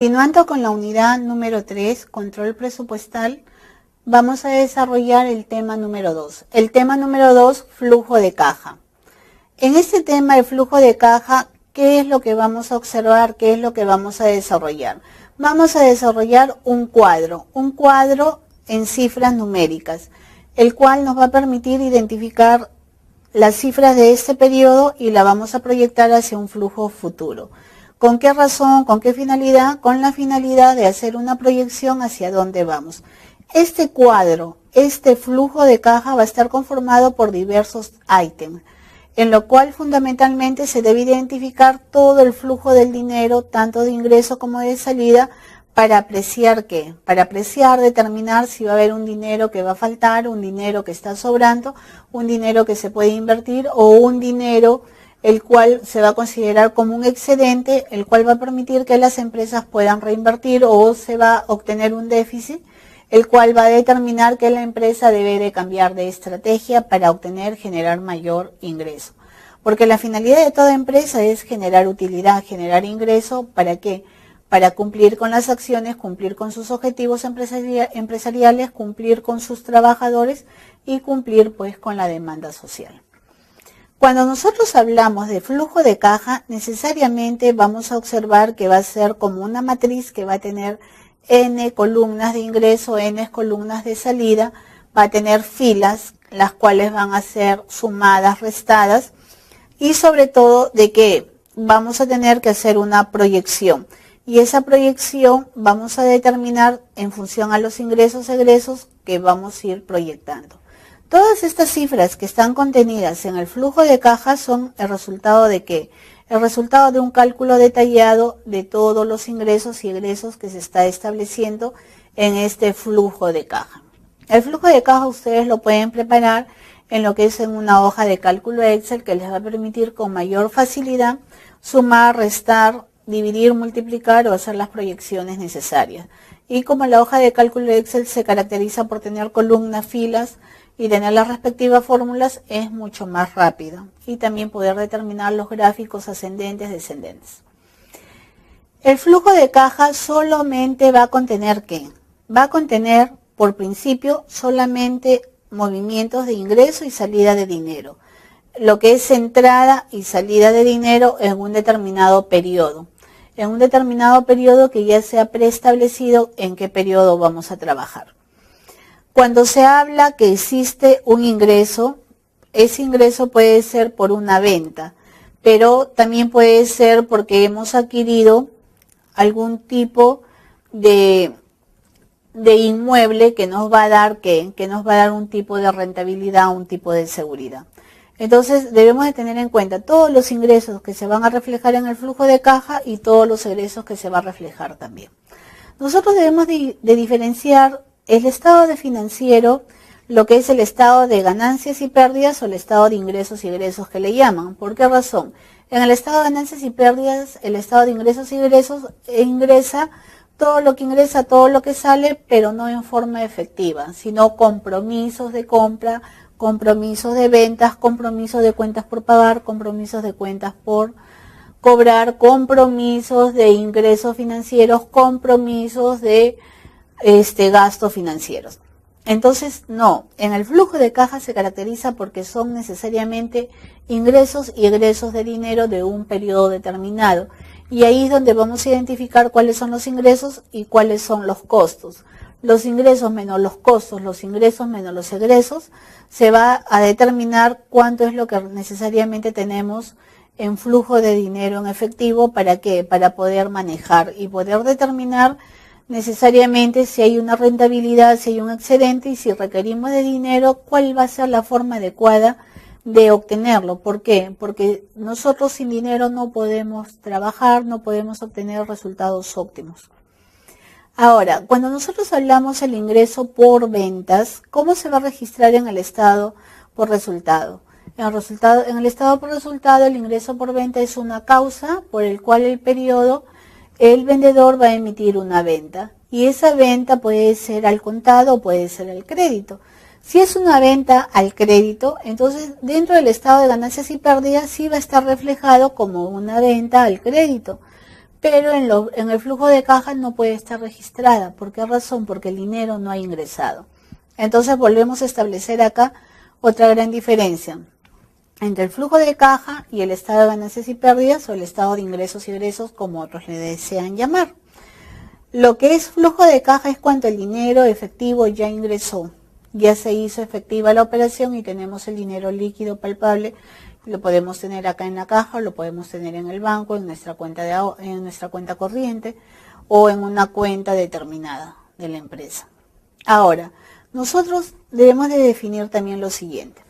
Continuando con la unidad número 3, control presupuestal, vamos a desarrollar el tema número 2. El tema número 2, flujo de caja. En este tema de flujo de caja, ¿qué es lo que vamos a observar? ¿Qué es lo que vamos a desarrollar? Vamos a desarrollar un cuadro en cifras numéricas, el cual nos va a permitir identificar las cifras de este periodo y la vamos a proyectar hacia un flujo futuro. ¿Con qué razón? ¿Con qué finalidad? Con la finalidad de hacer una proyección hacia dónde vamos. Este cuadro, este flujo de caja va a estar conformado por diversos ítems, en lo cual fundamentalmente se debe identificar todo el flujo del dinero, tanto de ingreso como de salida, para apreciar qué, para apreciar, determinar si va a haber un dinero que va a faltar, un dinero que está sobrando, un dinero que se puede invertir o un dinero el cual se va a considerar como un excedente, el cual va a permitir que las empresas puedan reinvertir, o se va a obtener un déficit, el cual va a determinar que la empresa debe de cambiar de estrategia para generar mayor ingreso. Porque la finalidad de toda empresa es generar utilidad, generar ingreso, ¿para qué? Para cumplir con las acciones, cumplir con sus objetivos empresariales, cumplir con sus trabajadores y cumplir pues con la demanda social. Cuando nosotros hablamos de flujo de caja, necesariamente vamos a observar que va a ser como una matriz que va a tener n columnas de ingreso, n columnas de salida, va a tener filas, las cuales van a ser sumadas, restadas, y sobre todo de que vamos a tener que hacer una proyección. Y esa proyección vamos a determinar en función a los ingresos, egresos que vamos a ir proyectando. Todas estas cifras que están contenidas en el flujo de caja son el resultado de ¿qué? El resultado de un cálculo detallado de todos los ingresos y egresos que se está estableciendo en este flujo de caja. El flujo de caja ustedes lo pueden preparar en lo que es en una hoja de cálculo Excel, que les va a permitir con mayor facilidad sumar, restar, dividir, multiplicar o hacer las proyecciones necesarias. Y como la hoja de cálculo Excel se caracteriza por tener columnas, filas y tener las respectivas fórmulas, es mucho más rápido. Y también poder determinar los gráficos ascendentes, descendentes. El flujo de caja solamente va a contener ¿qué? Va a contener, por principio, solamente movimientos de ingreso y salida de dinero. Lo que es entrada y salida de dinero en un determinado periodo. En un determinado periodo que ya se ha preestablecido en qué periodo vamos a trabajar. Cuando se habla que existe un ingreso, ese ingreso puede ser por una venta, pero también puede ser porque hemos adquirido algún tipo de inmueble que nos va a dar ¿qué? Que nos va a dar un tipo de rentabilidad, un tipo de seguridad. Entonces debemos de tener en cuenta todos los ingresos que se van a reflejar en el flujo de caja y todos los egresos que se va a reflejar también. Nosotros debemos de diferenciar el estado de financiero, lo que es el estado de ganancias y pérdidas o el estado de ingresos y egresos que le llaman. ¿Por qué razón? En el estado de ganancias y pérdidas, el estado de ingresos y egresos ingresa todo lo que ingresa, todo lo que sale, pero no en forma efectiva, sino compromisos de compra, compromisos de ventas, compromisos de cuentas por pagar, compromisos de cuentas por cobrar, compromisos de ingresos financieros, compromisos de gastos financieros. Entonces, no, en el flujo de caja se caracteriza porque son necesariamente ingresos y egresos de dinero de un periodo determinado. Y ahí es donde vamos a identificar cuáles son los ingresos y cuáles son los costos. Los ingresos menos los costos, los ingresos menos los egresos, se va a determinar cuánto es lo que necesariamente tenemos en flujo de dinero en efectivo. ¿Para qué? Para poder manejar y poder determinar necesariamente si hay una rentabilidad, si hay un excedente y si requerimos de dinero, cuál va a ser la forma adecuada de obtenerlo. ¿Por qué? Porque nosotros sin dinero no podemos trabajar, no podemos obtener resultados óptimos. Ahora, cuando nosotros hablamos del ingreso por ventas, ¿cómo se va a registrar en el estado por resultado? En el estado por resultado, el ingreso por venta es una causa por el cual el vendedor va a emitir una venta. Y esa venta puede ser al contado o puede ser al crédito. Si es una venta al crédito, entonces dentro del estado de ganancias y pérdidas sí va a estar reflejado como una venta al crédito. pero en el flujo de caja no puede estar registrada. ¿Por qué razón? Porque el dinero no ha ingresado. Entonces volvemos a establecer acá otra gran diferencia entre el flujo de caja y el estado de ganancias y pérdidas, o el estado de ingresos y egresos, como otros le desean llamar. Lo que es flujo de caja es cuando el dinero efectivo ya ingresó, ya se hizo efectiva la operación y tenemos el dinero líquido palpable. Lo podemos tener acá en la caja, o lo podemos tener en el banco, en nuestra cuenta corriente o en una cuenta determinada de la empresa. Ahora, nosotros debemos de definir también lo siguiente.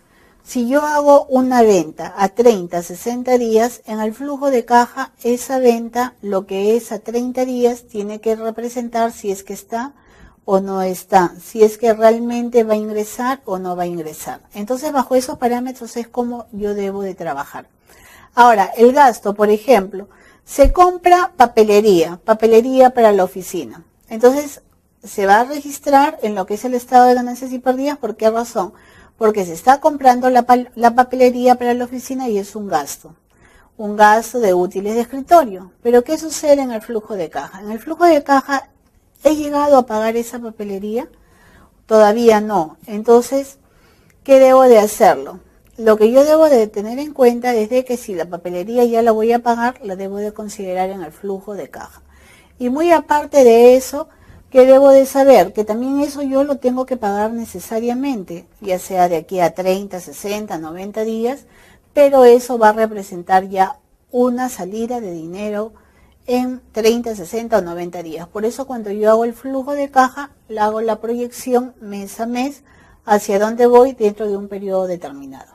Si yo hago una venta a 30, 60 días, en el flujo de caja, esa venta, lo que es a 30 días, tiene que representar si es que está o no está, si es que realmente va a ingresar o no va a ingresar. Entonces, bajo esos parámetros es como yo debo de trabajar. Ahora, el gasto, por ejemplo, se compra papelería para la oficina. Entonces, se va a registrar en lo que es el estado de ganancias y pérdidas. ¿Por qué razón? Porque se está comprando la papelería para la oficina y es un gasto de útiles de escritorio. Pero ¿qué sucede en el flujo de caja? En el flujo de caja, ¿he llegado a pagar esa papelería? Todavía no. Entonces, ¿qué debo de hacerlo? Lo que yo debo de tener en cuenta es de que si la papelería ya la voy a pagar, la debo de considerar en el flujo de caja. Y muy aparte de eso, ¿qué debo de saber? Que también eso yo lo tengo que pagar necesariamente, ya sea de aquí a 30, 60, 90 días, pero eso va a representar ya una salida de dinero en 30, 60 o 90 días. Por eso cuando yo hago el flujo de caja, le hago la proyección mes a mes hacia dónde voy dentro de un periodo determinado.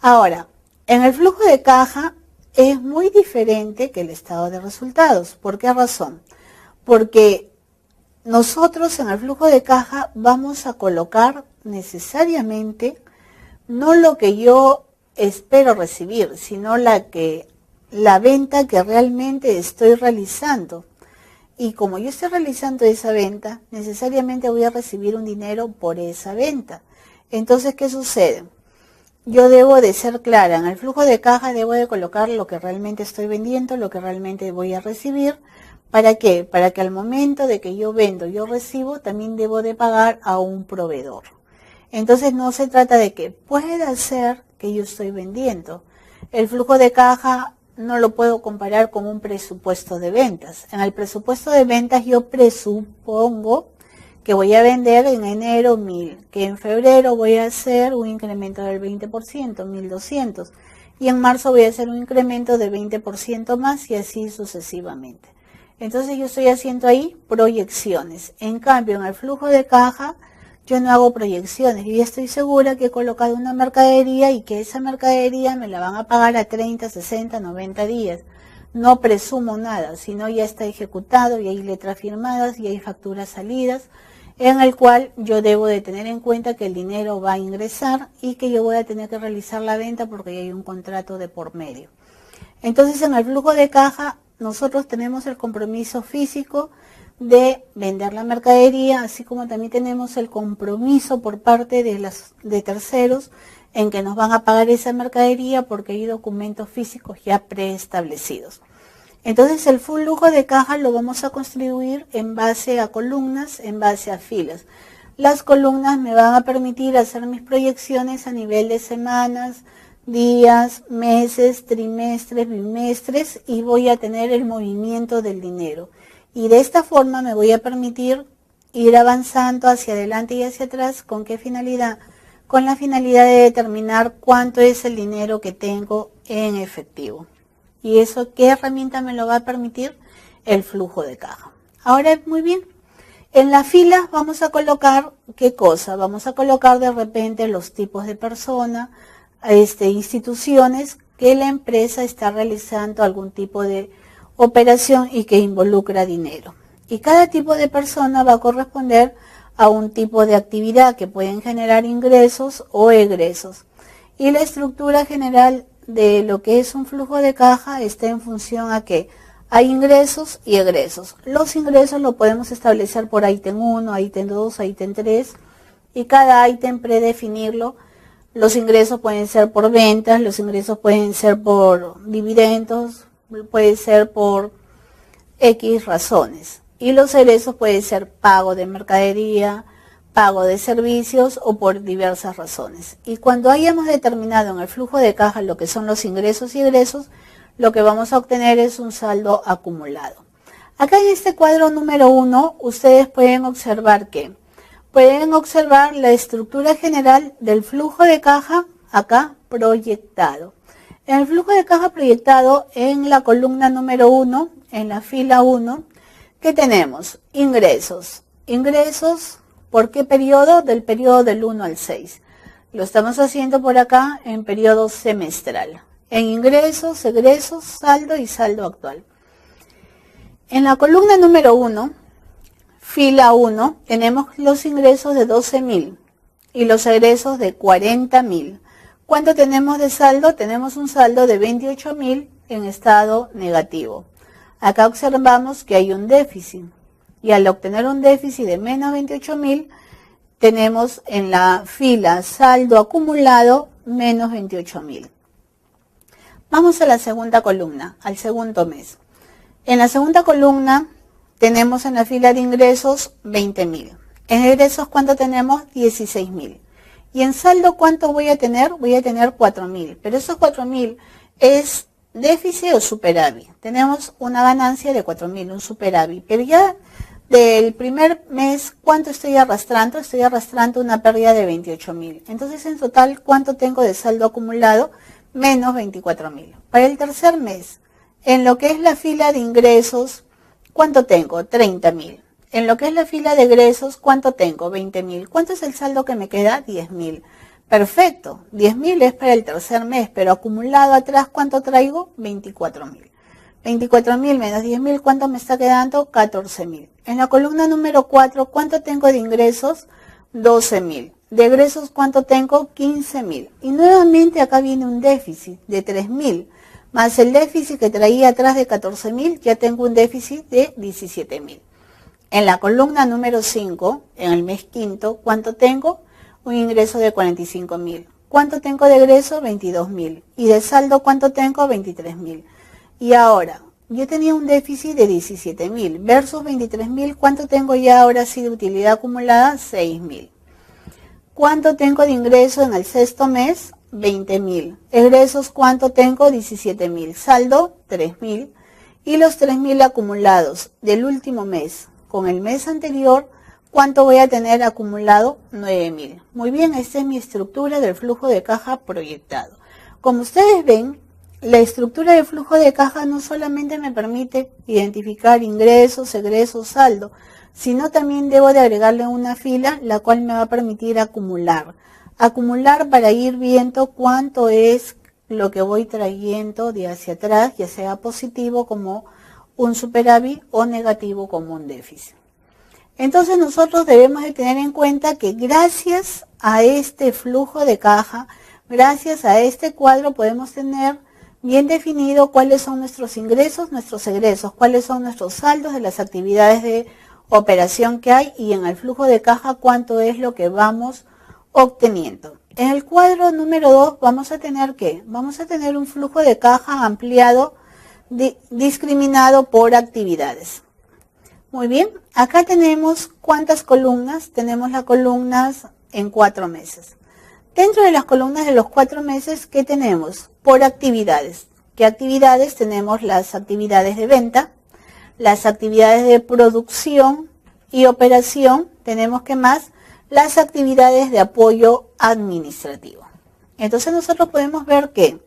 Ahora, en el flujo de caja es muy diferente que el estado de resultados. ¿Por qué razón? Porque nosotros en el flujo de caja vamos a colocar necesariamente no lo que yo espero recibir, sino la venta que realmente estoy realizando. Y como yo estoy realizando esa venta, necesariamente voy a recibir un dinero por esa venta. Entonces, ¿qué sucede? Yo debo de ser clara, en el flujo de caja debo de colocar lo que realmente estoy vendiendo, lo que realmente voy a recibir. ¿Para qué? Para que al momento de que yo vendo, yo recibo, también debo de pagar a un proveedor. Entonces no se trata de que pueda ser que yo estoy vendiendo. El flujo de caja no lo puedo comparar con un presupuesto de ventas. En el presupuesto de ventas yo presupongo que voy a vender en enero 1000, que en febrero voy a hacer un incremento del 20%, 1200, y en marzo voy a hacer un incremento del 20% más y así sucesivamente. Entonces yo estoy haciendo ahí proyecciones. En cambio, en el flujo de caja, yo no hago proyecciones. Yo ya estoy segura que he colocado una mercadería y que esa mercadería me la van a pagar a 30, 60, 90 días. No presumo nada, sino ya está ejecutado y hay letras firmadas y hay facturas salidas, en el cual yo debo de tener en cuenta que el dinero va a ingresar y que yo voy a tener que realizar la venta porque ya hay un contrato de por medio. Entonces, en el flujo de caja, nosotros tenemos el compromiso físico de vender la mercadería, así como también tenemos el compromiso por parte de terceros en que nos van a pagar esa mercadería porque hay documentos físicos ya preestablecidos. Entonces el flujo de caja lo vamos a construir en base a columnas, en base a filas. Las columnas me van a permitir hacer mis proyecciones a nivel de semanas, días, meses, trimestres, bimestres, y voy a tener el movimiento del dinero. Y de esta forma me voy a permitir ir avanzando hacia adelante y hacia atrás. ¿Con qué finalidad? Con la finalidad de determinar cuánto es el dinero que tengo en efectivo. ¿Y eso qué herramienta me lo va a permitir? El flujo de caja. Ahora, muy bien. En las filas vamos a colocar, ¿qué cosa? Vamos a colocar de repente los tipos de persona, instituciones que la empresa está realizando algún tipo de operación y que involucra dinero. Y cada tipo de persona va a corresponder a un tipo de actividad que pueden generar ingresos o egresos. Y la estructura general de lo que es un flujo de caja está en función a que hay ingresos y egresos. Los ingresos lo podemos establecer por ítem 1, ítem 2, ítem 3 y cada ítem predefinirlo. Los ingresos pueden ser por ventas, los ingresos pueden ser por dividendos, puede ser por X razones. Y los egresos pueden ser pago de mercadería, pago de servicios o por diversas razones. Y cuando hayamos determinado en el flujo de caja lo que son los ingresos y egresos, lo que vamos a obtener es un saldo acumulado. Acá en este cuadro número 1, ustedes pueden observar que la estructura general del flujo de caja acá proyectado. En el flujo de caja proyectado, en la columna número 1, en la fila 1, ¿qué tenemos? Ingresos. Ingresos, ¿por qué periodo? Del periodo del 1 al 6. Lo estamos haciendo por acá en periodo semestral. En ingresos, egresos, saldo y saldo actual. En la columna número 1, fila 1, tenemos los ingresos de 12.000 y los egresos de 40.000. ¿Cuánto tenemos de saldo? Tenemos un saldo de 28.000 en estado negativo. Acá observamos que hay un déficit y al obtener un déficit de menos 28.000, tenemos en la fila saldo acumulado menos 28.000. Vamos a la segunda columna, al segundo mes. En la segunda columna tenemos en la fila de ingresos 20.000. En egresos, ¿cuánto tenemos? 16.000. Y en saldo, ¿cuánto voy a tener? Voy a tener 4.000. Pero esos 4.000 es déficit o superávit. Tenemos una ganancia de 4.000, un superávit. Pero ya del primer mes, ¿cuánto estoy arrastrando? Estoy arrastrando una pérdida de 28.000. Entonces, en total, ¿cuánto tengo de saldo acumulado? Menos 24.000. Para el tercer mes, en lo que es la fila de ingresos, ¿cuánto tengo? 30.000. En lo que es la fila de egresos, ¿cuánto tengo? 20.000. ¿Cuánto es el saldo que me queda? 10.000. Perfecto. 10.000 es para el tercer mes, pero acumulado atrás, ¿cuánto traigo? 24.000. 24.000 menos 10.000, ¿cuánto me está quedando? 14.000. En la columna número 4, ¿cuánto tengo de ingresos? 12.000. De egresos, ¿cuánto tengo? 15.000. Y nuevamente acá viene un déficit de 3.000. Más el déficit que traía atrás de 14.000, ya tengo un déficit de 17.000. En la columna número 5, en el mes quinto, ¿cuánto tengo? Un ingreso de 45.000. ¿Cuánto tengo de egreso? 22.000. Y de saldo, ¿cuánto tengo? 23.000. Y ahora, yo tenía un déficit de 17.000 versus 23.000. ¿Cuánto tengo ya ahora sí de utilidad acumulada? 6.000. ¿Cuánto tengo de ingreso en el sexto mes? 20.000. Egresos, ¿cuánto tengo? 17.000. Saldo, 3.000. Y los 3.000 acumulados del último mes con el mes anterior, ¿cuánto voy a tener acumulado? 9.000. Muy bien, esta es mi estructura del flujo de caja proyectado. Como ustedes ven, la estructura de flujo de caja no solamente me permite identificar ingresos, egresos, saldo, sino también debo de agregarle una fila, la cual me va a permitir acumular. Acumular para ir viendo cuánto es lo que voy trayendo de hacia atrás, ya sea positivo como un superávit o negativo como un déficit. Entonces nosotros debemos de tener en cuenta que gracias a este flujo de caja, gracias a este cuadro podemos tener bien definido cuáles son nuestros ingresos, nuestros egresos, cuáles son nuestros saldos de las actividades de operación que hay y en el flujo de caja cuánto es lo que vamos obteniendo. En el cuadro número 2 vamos a tener ¿qué? Vamos a tener un flujo de caja ampliado, discriminado por actividades. Muy bien, acá tenemos ¿cuántas columnas? Tenemos las columnas en 4 meses. Dentro de las columnas de los 4 meses, ¿qué tenemos? Por actividades. ¿Qué actividades? Tenemos las actividades de venta, las actividades de producción y operación. Tenemos ¿qué más? Las actividades de apoyo administrativo. Entonces nosotros podemos ver que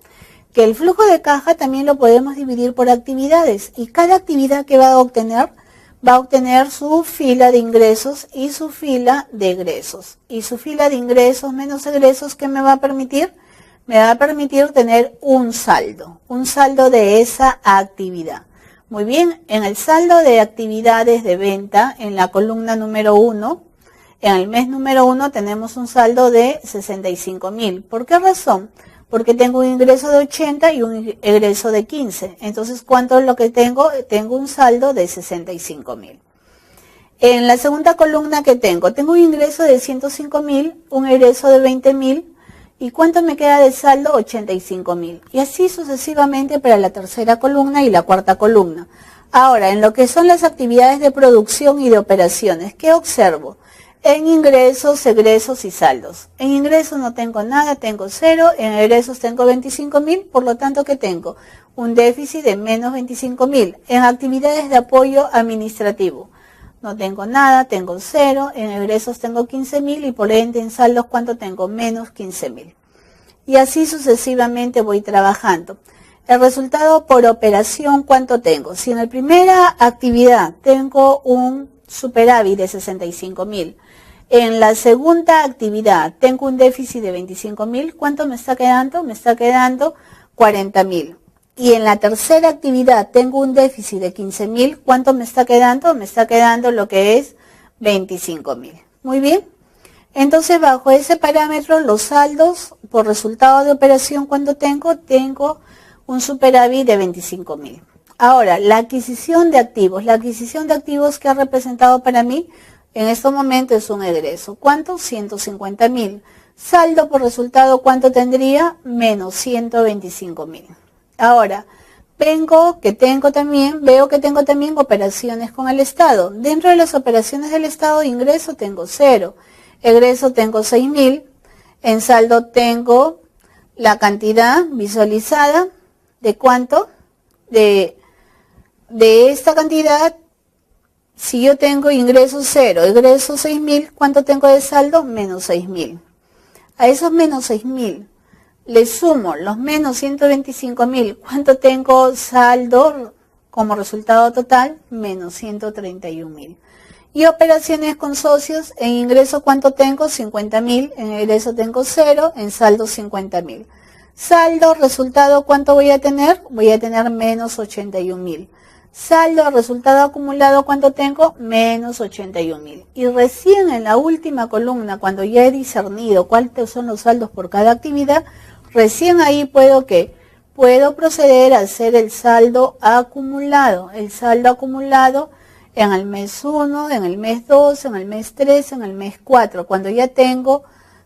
el flujo de caja también lo podemos dividir por actividades y cada actividad que va a obtener su fila de ingresos y su fila de egresos. Y su fila de ingresos menos egresos, ¿qué me va a permitir? Me va a permitir tener un saldo de esa actividad. Muy bien, en el saldo de actividades de venta, en la columna número 1, en el mes número 1 tenemos un saldo de 65.000. ¿Por qué razón? Porque tengo un ingreso de 80 y un egreso de 15. Entonces, ¿cuánto es lo que tengo? Tengo un saldo de 65.000. En la segunda columna que tengo un ingreso de 105.000, un egreso de 20.000. ¿Y cuánto me queda de saldo? 85.000. Y así sucesivamente para la tercera columna y la cuarta columna. Ahora, en lo que son las actividades de producción y de operaciones, ¿qué observo? En ingresos, egresos y saldos. En ingresos no tengo nada, tengo 0. En egresos tengo 25.000, por lo tanto, ¿qué tengo? Un déficit de menos 25.000. En actividades de apoyo administrativo, no tengo nada, tengo 0. En egresos tengo 15.000 y por ende en saldos, ¿cuánto tengo? Menos 15.000. Y así sucesivamente voy trabajando. El resultado por operación, ¿cuánto tengo? Si en la primera actividad tengo un superávit de 65.000, en la segunda actividad tengo un déficit de 25.000, ¿cuánto me está quedando? Me está quedando 40.000. Y en la tercera actividad tengo un déficit de 15.000, ¿cuánto me está quedando? Me está quedando lo que es 25.000. Muy bien. Entonces, bajo ese parámetro, los saldos por resultado de operación, ¿cuánto tengo? Tengo un superávit de 25.000. Ahora, la adquisición de activos. La adquisición de activos que ha representado para mí en este momento es un egreso. ¿Cuánto? 150.000. Saldo por resultado, ¿cuánto tendría? Menos 125.000. Ahora, veo que tengo también operaciones con el Estado. Dentro de las operaciones del Estado, ingreso tengo 0. Egreso tengo 6.000. En saldo tengo la cantidad visualizada. ¿De cuánto? De esta cantidad, si yo tengo ingresos 0, egresos 6.000, ¿cuánto tengo de saldo? Menos 6.000. A esos menos 6.000 le sumo los menos 125.000. ¿Cuánto tengo saldo como resultado total? Menos 131.000. Y operaciones con socios, en ingreso, ¿cuánto tengo? 50.000. En egreso tengo 0, en saldo 50.000. Saldo, resultado, ¿cuánto voy a tener? Voy a tener menos 81.000. Saldo, resultado acumulado, ¿cuánto tengo? Menos 81.000. Y recién en la última columna, cuando ya he discernido cuáles son los saldos por cada actividad, recién ahí puedo proceder a hacer el saldo acumulado. El saldo acumulado en el mes 1, en el mes 2, en el mes 3, en el mes 4, cuando ya tengo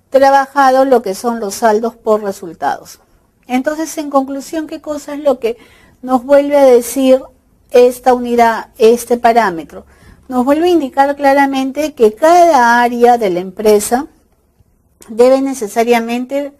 trabajado lo que son los saldos por resultados. Entonces, en conclusión, ¿qué cosa es lo que nos vuelve a decir esta unidad, este parámetro? Nos vuelve a indicar claramente que cada área de la empresa debe necesariamente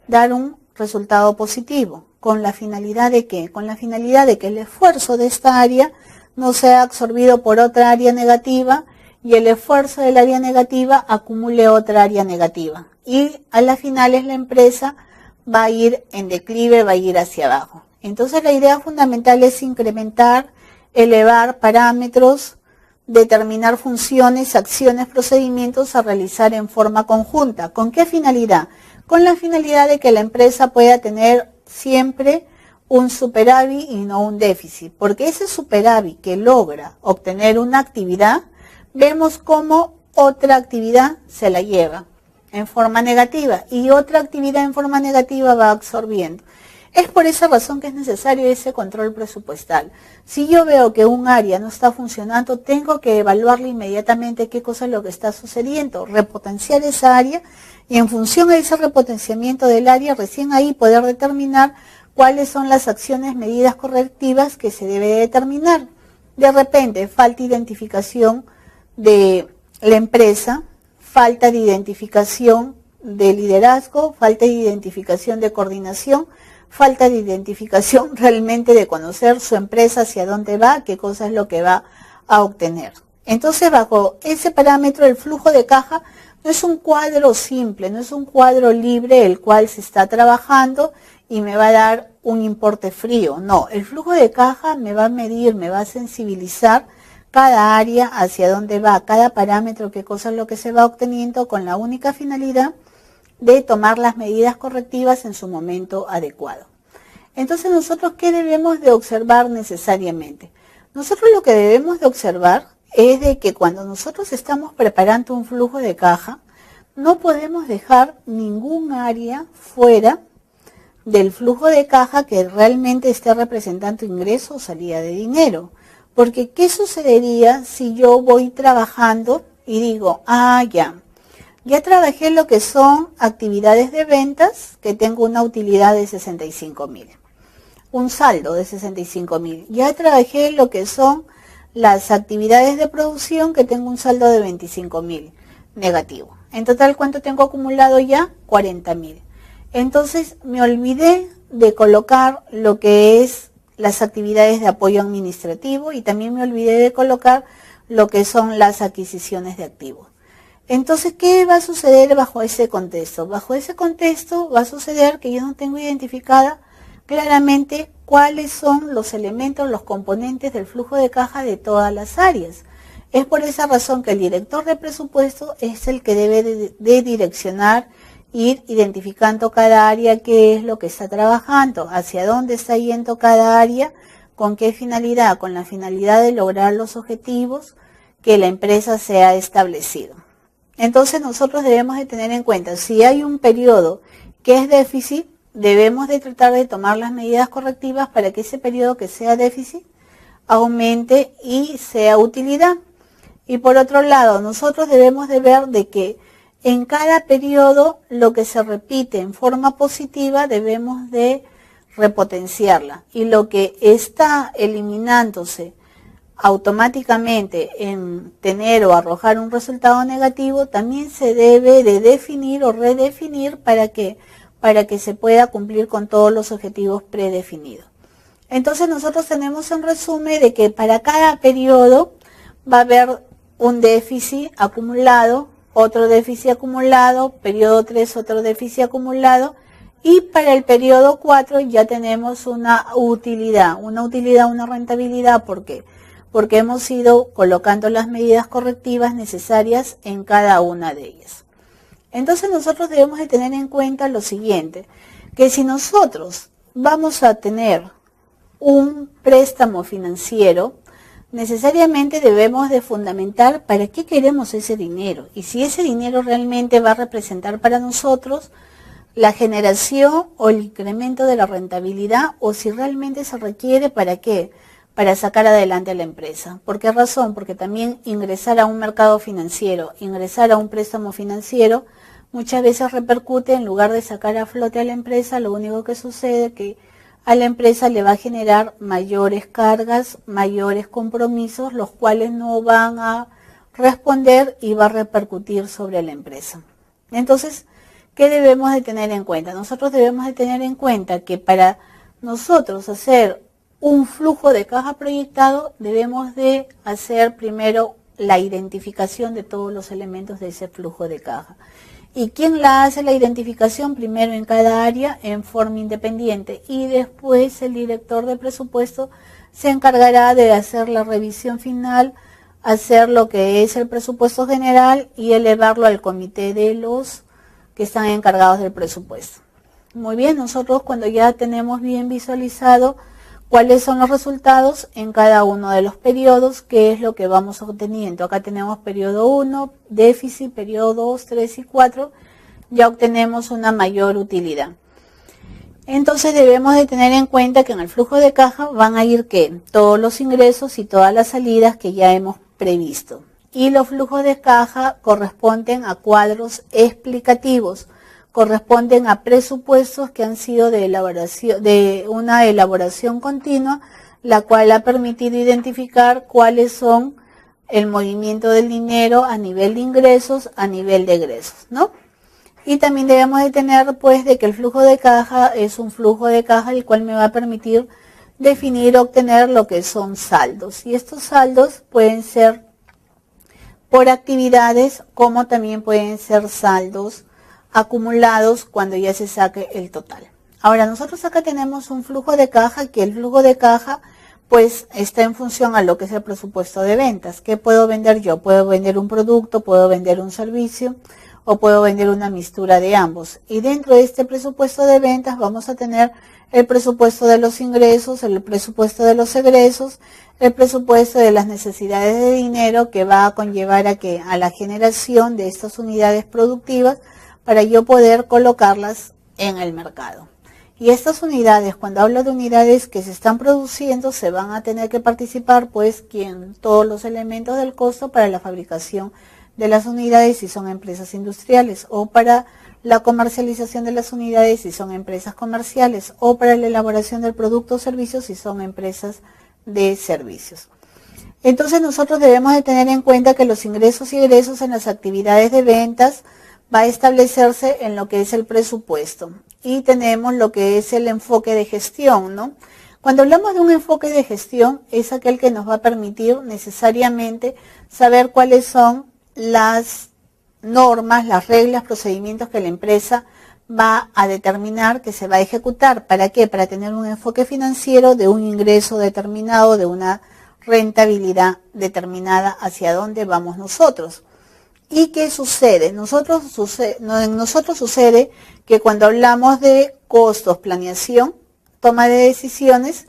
dar un resultado positivo. ¿Con la finalidad de qué? Con la finalidad de que el esfuerzo de esta área no sea absorbido por otra área negativa y el esfuerzo del área negativa acumule otra área negativa. Y a las finales la empresa va a ir en declive, va a ir hacia abajo. Entonces la idea fundamental es incrementar, elevar parámetros, determinar funciones, acciones, procedimientos a realizar en forma conjunta. ¿Con qué finalidad? Con la finalidad de que la empresa pueda tener siempre un superávit y no un déficit. Porque ese superávit que logra obtener una actividad, vemos cómo otra actividad se la lleva en forma negativa y otra actividad en forma negativa va absorbiendo. Es por esa razón que es necesario ese control presupuestal. Si yo veo que un área no está funcionando, tengo que evaluarle inmediatamente qué cosa es lo que está sucediendo, repotenciar esa área y en función de ese repotenciamiento del área, recién ahí poder determinar cuáles son las acciones, medidas correctivas que se debe determinar. De repente, falta identificación de la empresa, falta de identificación de liderazgo, falta de identificación de coordinación, falta de identificación realmente de conocer su empresa hacia dónde va, qué cosa es lo que va a obtener. Entonces, bajo ese parámetro, el flujo de caja no es un cuadro simple, no es un cuadro libre el cual se está trabajando y me va a dar un importe frío. No, el flujo de caja me va a medir, me va a sensibilizar cada área hacia dónde va, cada parámetro, qué cosa es lo que se va obteniendo con la única finalidad de tomar las medidas correctivas en su momento adecuado. Entonces, ¿nosotros qué debemos de observar necesariamente? Nosotros lo que debemos de observar es de que cuando nosotros estamos preparando un flujo de caja, no podemos dejar ningún área fuera del flujo de caja que realmente esté representando ingreso o salida de dinero. Porque, ¿qué sucedería si yo voy trabajando y digo, ya trabajé lo que son actividades de ventas, que tengo una utilidad de 65.000. un saldo de 65.000. Ya trabajé lo que son las actividades de producción, que tengo un saldo de 25.000 negativo. En total, ¿cuánto tengo acumulado ya? 40.000. Entonces me olvidé de colocar lo que es las actividades de apoyo administrativo y también me olvidé de colocar lo que son las adquisiciones de activos. Entonces, ¿qué va a suceder bajo ese contexto? Bajo ese contexto va a suceder que yo no tengo identificada claramente cuáles son los elementos, los componentes del flujo de caja de todas las áreas. Es por esa razón que el director de presupuesto es el que debe de direccionar, ir identificando cada área, qué es lo que está trabajando, hacia dónde está yendo cada área, con qué finalidad, con la finalidad de lograr los objetivos que la empresa se ha establecido. Entonces nosotros debemos de tener en cuenta, si hay un periodo que es déficit, debemos de tratar de tomar las medidas correctivas para que ese periodo que sea déficit aumente y sea utilidad. Y por otro lado, nosotros debemos de ver de que en cada periodo lo que se repite en forma positiva debemos de repotenciarla. Y lo que está eliminándose automáticamente en tener o arrojar un resultado negativo, también se debe de definir o redefinir para que se pueda cumplir con todos los objetivos predefinidos. Entonces nosotros tenemos un resumen de que para cada periodo va a haber un déficit acumulado, otro déficit acumulado, periodo 3 otro déficit acumulado, y para el periodo 4 ya tenemos una utilidad, una rentabilidad. ¿Por qué? Porque hemos ido colocando las medidas correctivas necesarias en cada una de ellas. Entonces nosotros debemos de tener en cuenta lo siguiente, que si nosotros vamos a tener un préstamo financiero, necesariamente debemos de fundamentar para qué queremos ese dinero y si ese dinero realmente va a representar para nosotros la generación o el incremento de la rentabilidad o si realmente se requiere para qué, para sacar adelante a la empresa. ¿Por qué razón? Porque también ingresar a un mercado financiero, ingresar a un préstamo financiero, muchas veces repercute, en lugar de sacar a flote a la empresa, lo único que sucede es que a la empresa le va a generar mayores cargas, mayores compromisos, los cuales no van a responder y va a repercutir sobre la empresa. Entonces, ¿qué debemos de tener en cuenta? Nosotros debemos de tener en cuenta que para nosotros hacer un flujo de caja proyectado, debemos de hacer primero la identificación de todos los elementos de ese flujo de caja. ¿Y quién la hace la identificación? Primero en cada área en forma independiente y después el director de presupuesto se encargará de hacer la revisión final, hacer lo que es el presupuesto general y elevarlo al comité de los que están encargados del presupuesto. Muy bien, nosotros cuando ya tenemos bien visualizado cuáles son los resultados en cada uno de los periodos, qué es lo que vamos obteniendo. Acá tenemos periodo 1, déficit, periodo 2, 3 y 4, ya obtenemos una mayor utilidad. Entonces debemos de tener en cuenta que en el flujo de caja van a ir ¿qué? Todos los ingresos y todas las salidas que ya hemos previsto. Y los flujos de caja corresponden a cuadros explicativos, corresponden a presupuestos que han sido de una elaboración continua, la cual ha permitido identificar cuáles son el movimiento del dinero a nivel de ingresos, a nivel de egresos, ¿no? Y también debemos de tener pues de que el flujo de caja es un flujo de caja el cual me va a permitir definir, obtener lo que son saldos. Y estos saldos pueden ser por actividades como también pueden ser saldos acumulados cuando ya se saque el total. Ahora nosotros acá tenemos un flujo de caja, que el flujo de caja pues está en función a lo que es el presupuesto de ventas. ¿Qué puedo vender yo? Puedo vender un producto, puedo vender un servicio o puedo vender una mixtura de ambos. Y dentro de este presupuesto de ventas vamos a tener el presupuesto de los ingresos, el presupuesto de los egresos, el presupuesto de las necesidades de dinero que va a conllevar a la generación de estas unidades productivas para yo poder colocarlas en el mercado. Y estas unidades, cuando hablo de unidades que se están produciendo, se van a tener que participar pues todos los elementos del costo para la fabricación de las unidades si son empresas industriales o para la comercialización de las unidades si son empresas comerciales o para la elaboración del producto o servicio si son empresas de servicios. Entonces nosotros debemos de tener en cuenta que los ingresos y egresos en las actividades de ventas va a establecerse en lo que es el presupuesto y tenemos lo que es el enfoque de gestión, ¿no? Cuando hablamos de un enfoque de gestión es aquel que nos va a permitir necesariamente saber cuáles son las normas, las reglas, procedimientos que la empresa va a determinar que se va a ejecutar. ¿Para qué? Para tener un enfoque financiero de un ingreso determinado, de una rentabilidad determinada hacia dónde vamos nosotros. ¿Y qué sucede? En nosotros sucede que cuando hablamos de costos, planeación, toma de decisiones,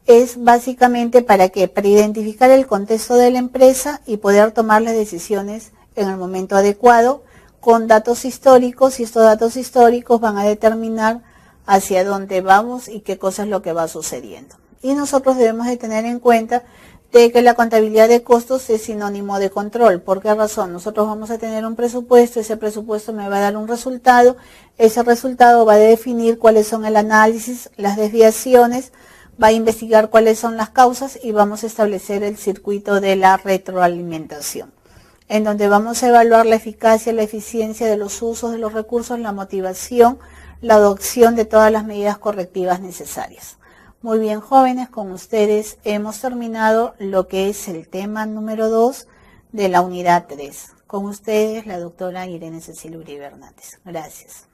es básicamente ¿para qué? Para identificar el contexto de la empresa y poder tomar las decisiones en el momento adecuado con datos históricos, y estos datos históricos van a determinar hacia dónde vamos y qué cosa es lo que va sucediendo. Y nosotros debemos de tener en cuenta de que la contabilidad de costos es sinónimo de control. ¿Por qué razón? Nosotros vamos a tener un presupuesto, ese presupuesto me va a dar un resultado, ese resultado va a definir cuáles son el análisis, las desviaciones, va a investigar cuáles son las causas y vamos a establecer el circuito de la retroalimentación, en donde vamos a evaluar la eficacia, la eficiencia de los usos de los recursos, la motivación, la adopción de todas las medidas correctivas necesarias. Muy bien, jóvenes, con ustedes hemos terminado lo que es el tema número 2 de la unidad 3. Con ustedes, la doctora Irene Cecilia Uribe Hernández. Gracias.